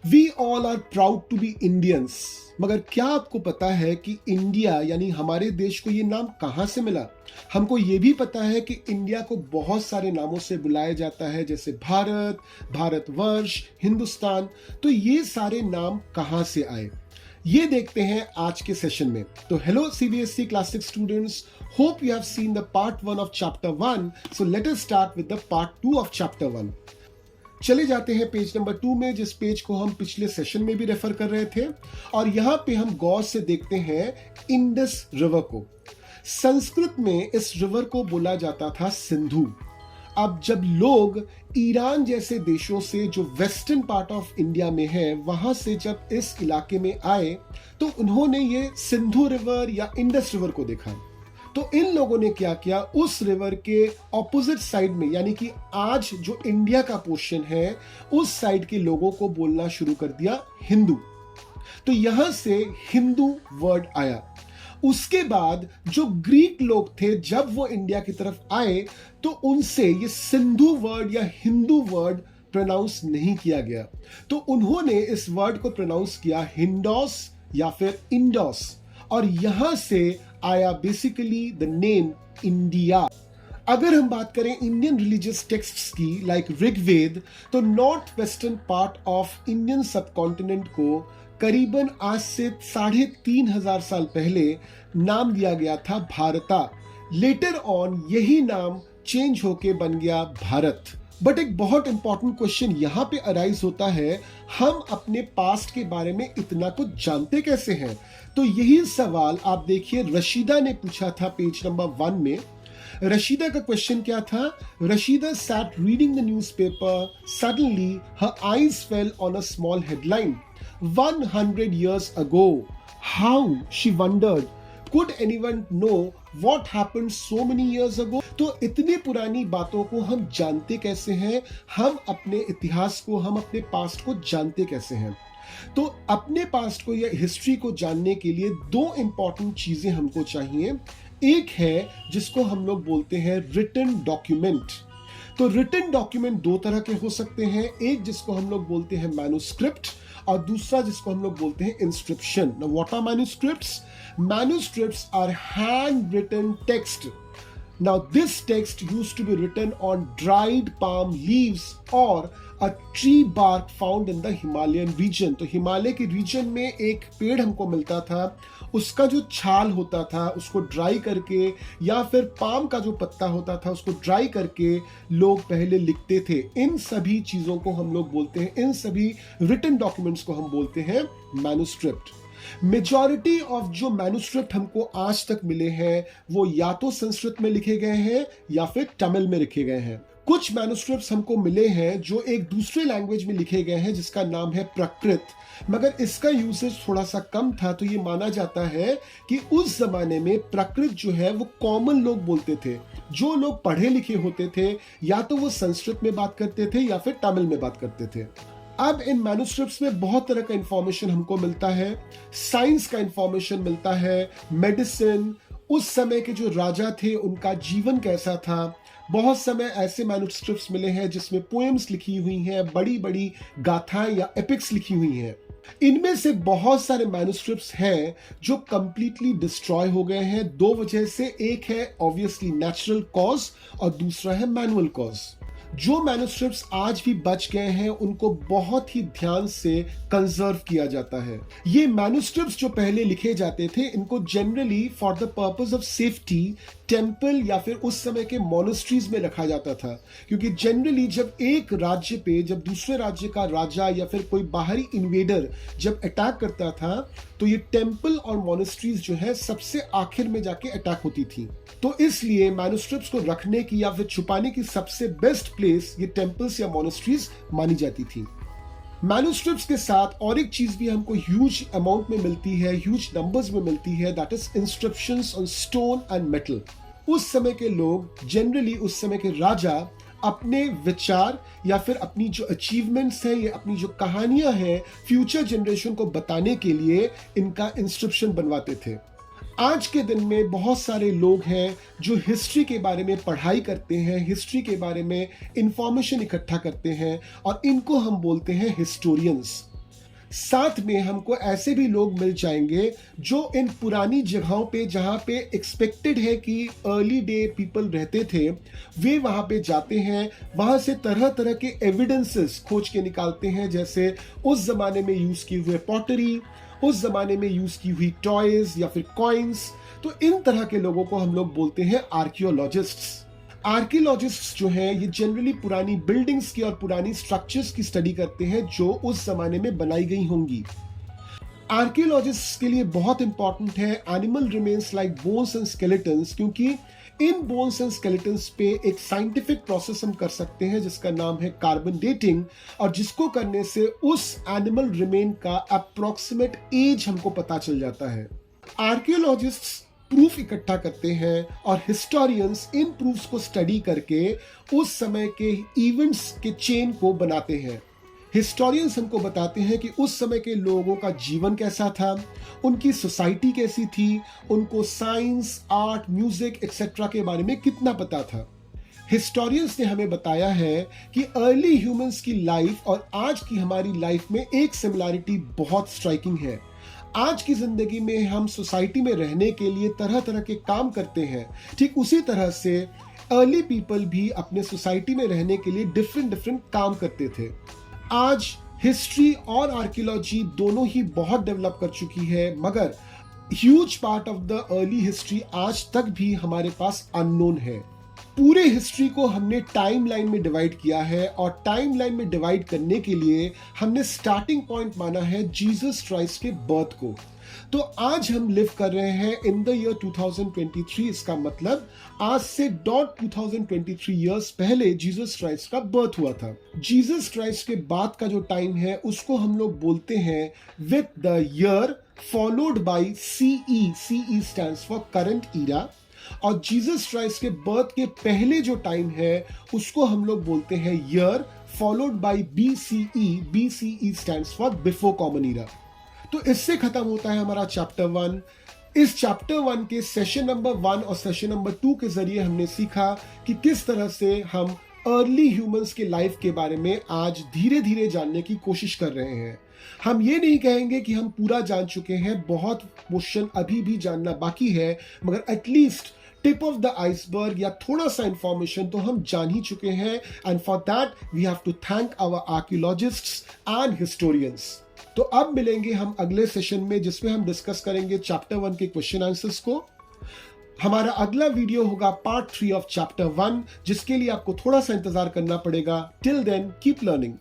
We all are proud to be Indians. मगर क्या आपको पता है कि इंडिया यानी हमारे देश को ये नाम कहां से मिला? हमको ये भी पता है कि इंडिया को बहुत सारे नामों से बुलाया जाता है, जैसे भारत, भारतवर्ष, हिंदुस्तान। तो ये सारे नाम कहां से आए, ये देखते हैं आज के सेशन में। तो hello CBSE class 6 students, hope you have seen the part 1 of chapter 1। So let us start with the part 2 of chapter 1। चले जाते हैं पेज नंबर 2 में, जिस पेज को हम पिछले सेशन में भी रेफर कर रहे थे। और यहां पे हम गौर से देखते हैं इंडस रिवर को। संस्कृत में इस रिवर को बोला जाता था सिंधु। अब जब लोग ईरान जैसे देशों से, जो वेस्टर्न पार्ट ऑफ इंडिया में है, वहां से जब इस इलाके में आए तो उन्होंने ये सिंधु रिवर या इंडस रिवर को देखा। तो इन लोगों ने क्या किया, उस रिवर के ऑपोजिट साइड में, यानी कि आज जो इंडिया का पोर्शन है, उस साइड के लोगों को बोलना शुरू कर दिया हिंदू। तो यहां से हिंदू वर्ड आया। उसके बाद जो ग्रीक लोग थे, जब वो इंडिया की तरफ आए तो उनसे ये सिंधु वर्ड या हिंदू वर्ड प्रोनाउंस नहीं किया गया, तो उन्होंने इस वर्ड को प्रोनाउंस किया हिंडोस या फिर इंडोस। और यहां से आया बेसिकली द नेम इंडिया। अगर हम बात करें इंडियन रिलीजियस टेक्स्ट्स की, लाइक ऋग्वेद, तो north western part of Indian subcontinent को करीबन आज से 3500 साल पहले नाम दिया गया था भारता। लेटर ऑन यही नाम चेंज होके बन गया भारत। बट एक बहुत इंपॉर्टेंट क्वेश्चन यहां पे अराइज होता है, हम अपने पास्ट के बारे में इतना कुछ जानते कैसे हैं? तो यही सवाल आप देखिए रशीदा ने पूछा था पेज नंबर 1 में। रशीदा का क्वेश्चन क्या था? Rashida sat reading the newspaper. Suddenly, her eyes fell on a small headline. 100 years ago. How? She wondered. Could anyone know what happened so many years ago? तो इतनी पुरानी बातों को हम जानते कैसे हैं? हम अपने इतिहास को, हम अपने पास्ट को जानते कैसे हैं? तो अपने पास्ट को या हिस्ट्री को जानने के लिए दो इंपॉर्टेंट चीजें हमको चाहिए। एक है जिसको हम लोग बोलते हैं रिटन डॉक्यूमेंट। तो रिटन डॉक्यूमेंट दो तरह के हो सकते हैं, एक जिसको हम लोग बोलते हैं मैन्युस्क्रिप्ट और दूसरा जिसको हम लोग बोलते हैं inscription. Now what are manuscripts? Manuscripts are handwritten text. Now this text used to be written on dried palm leaves or a tree bark found in the Himalayan region. तो हिमालय के रीजन में एक पेड़ हमको मिलता था, उसका जो छाल होता था उसको ड्राई करके, या फिर पाम का जो पत्ता होता था उसको ड्राई करके लोग पहले लिखते थे। इन सभी चीजों को हम लोग बोलते हैं, इन सभी रिटन डॉक्यूमेंट्स को हम बोलते हैं मैन्युस्क्रिप्ट। मेजॉरिटी ऑफ जो मैन्युस्क्रिप्ट हमको आज तक मिले हैं वो या तो संस्कृत में लिखे गए हैं या फिर तमिल में लिखे गए हैं। कुछ मैन्युस्क्रिप्ट्स हमको मिले हैं जो एक दूसरे लैंग्वेज में लिखे गए हैं, जिसका नाम है प्राकृत, मगर इसका यूसेज थोड़ा सा कम था। तो ये माना जाता है कि उस जमाने में प्राकृत जो है वो कॉमन लोग बोलते थे। जो लोग पढ़े लिखे होते थे या तो वो संस्कृत में बात करते थे या फिर तमिल में बात करते थे। अब इन मैन्युस्क्रिप्ट्स में बहुत तरह का इंफॉर्मेशन हमको मिलता है। साइंस का इंफॉर्मेशन मिलता है, मेडिसिन, उस समय के जो राजा थे उनका जीवन कैसा था। बहुत समय ऐसे मैन्युस्क्रिप्ट्स मिले हैं जिसमें पोएम्स लिखी हुई हैं, बड़ी बड़ी गाथाएं या एपिक्स लिखी हुई हैं। इनमें से बहुत सारे मैन्युस्क्रिप्ट्स हैं जो कंप्लीटली डिस्ट्रॉय हो गए हैं, दो वजह से। एक है ऑब्वियसली नेचुरल कॉज और दूसरा है मैनुअल कॉज। जो मैन्युस्क्रिप्ट्स आज भी बच गए हैं उनको बहुत ही ध्यान से कंजर्व किया जाता है। ये मैन्युस्क्रिप्ट्स जो पहले लिखे जाते थे, इनको generally for the purpose of safety temple या फिर उस समय के मोनेस्ट्रीज में रखा जाता था, क्योंकि जनरली जब एक राज्य पे, जब दूसरे राज्य का राजा या फिर कोई बाहरी इन्वेडर जब अटैक करता था, तो ये टेम्पल और मोनेस्ट्रीज जो है सबसे आखिर में जाके अटैक होती थी। तो इसलिए मैन्युस्क्रिप्ट्स को रखने की या फिर छुपाने की सबसे बेस्ट प्लेस ये टेम्पल्स या मोनेस्ट्रीज मानी जाती थी। मैन्युस्क्रिप्ट्स के साथ और एक चीज भी हमको ह्यूज अमाउंट में मिलती है, ह्यूज नंबर्स में मिलती है, that is inscriptions on stone and metal. उस समय के लोग, जनरली उस समय के राजा, अपने विचार या फिर अपनी जो अचीवमेंट्स हैं या अपनी जो कहानियां हैं फ्यूचर जनरेशन को बताने के लिए इनका इंस्क्रिप्शन बनवाते थे। आज के दिन में बहुत सारे लोग हैं जो हिस्ट्री के बारे में पढ़ाई करते हैं, हिस्ट्री के बारे में इंफॉर्मेशन इकट्ठा करते हैं, और इनको हम बोलते हैं हिस्टोरियंस। साथ में हमको ऐसे भी लोग मिल जाएंगे जो इन पुरानी जगहों पे जहाँ पे एक्सपेक्टेड है कि अर्ली डे पीपल रहते थे, वे वहाँ पे जाते हैं, वहाँ से तरह तरह के एविडेंसेस खोज के निकालते हैं, जैसे उस जमाने में यूज किए हुए पॉटरी, उस जमाने में यूज की हुई टॉयज या फिर कॉइन्स। तो इन तरह के लोगों को हम लोग बोलते हैं आर्कियोलॉजिस्ट्स। आर्कियोलॉजिस्ट्स जो हैं ये जनरली पुरानी बिल्डिंग्स की और पुरानी स्ट्रक्चर्स की स्टडी करते हैं जो उस जमाने में बनाई गई होंगी। आर्कियोलॉजिस्ट्स के लिए बहुत इंपॉर्टेंट है animal remains like bones and skeletons, क्योंकि इन बोन्स एंड स्केलेटन्स पे एक साइंटिफिक प्रोसेस हम कर सकते हैं जिसका नाम है कार्बन डेटिंग, और जिसको करने से उस एनिमल रिमेन का अप्रोक्सीमेट एज हमको पता चल जाता है। आर्कियोलॉजिस्ट्स प्रूफ इकट्ठा करते हैं और हिस्टोरियंस इन प्रूफ्स को स्टडी करके उस समय के इवेंट्स के चेन को बनाते हैं। हिस्टोरियंस हमको बताते हैं कि उस समय के लोगों का जीवन कैसा था, उनकी सोसाइटी कैसी थी, उनको साइंस, आर्ट, म्यूजिक एक्सेट्रा के बारे में कितना पता था। हिस्टोरियंस ने हमें बताया है कि अर्ली ह्यूमंस की लाइफ और आज की हमारी लाइफ में एक सिमिलैरिटी बहुत स्ट्राइकिंग है। आज की जिंदगी में हम सोसाइटी में रहने के लिए तरह तरह के काम करते हैं, ठीक उसी तरह से अर्ली पीपल भी अपने सोसाइटी में रहने के लिए डिफरेंट काम करते थे। आज हिस्ट्री और आर्कियोलॉजी दोनों ही बहुत डेवलप कर चुकी है, मगर huge part of the early history आज तक भी हमारे पास अननोन है। पूरे हिस्ट्री को हमने टाइम लाइन में डिवाइड किया है, और टाइम लाइन में डिवाइड करने के लिए हमने स्टार्टिंग पॉइंट माना है जीसस क्राइस्ट के बर्थ को। तो आज हम लिव कर रहे हैं इन द ईयर 2023। इसका मतलब आज से 2023 इयर्स पहले जीसस क्राइस्ट का बर्थ हुआ था। जीसस क्राइस्ट के बाद का जो टाइम है उसको हम लोग बोलते हैं with the year followed by CE. CE stands for current era. और जीसस क्राइस्ट के बर्थ के पहले जो टाइम है उसको हम लोग बोलते हैं year followed by BCE. BCE stands for before common era. तो इससे खत्म होता है हमारा चैप्टर 1। इस चैप्टर 1 के सेशन नंबर 1 और सेशन नंबर 2 के जरिए हमने सीखा कि किस तरह से हम अर्ली ह्यूमंस के लाइफ के बारे में आज धीरे धीरे जानने की कोशिश कर रहे हैं। हम ये नहीं कहेंगे कि हम पूरा जान चुके हैं, बहुत क्वेश्चन अभी भी जानना बाकी है, मगर at least tip of the iceberg या थोड़ा सा इंफॉर्मेशन तो हम जान ही चुके हैं। And for that we have to thank our archaeologists and historians. तो अब मिलेंगे हम अगले सेशन में जिसमें हम डिस्कस करेंगे चैप्टर 1 के क्वेश्चन आंसर्स को। हमारा अगला वीडियो होगा पार्ट 3 ऑफ चैप्टर 1, जिसके लिए आपको थोड़ा सा इंतजार करना पड़ेगा। Till then keep learning.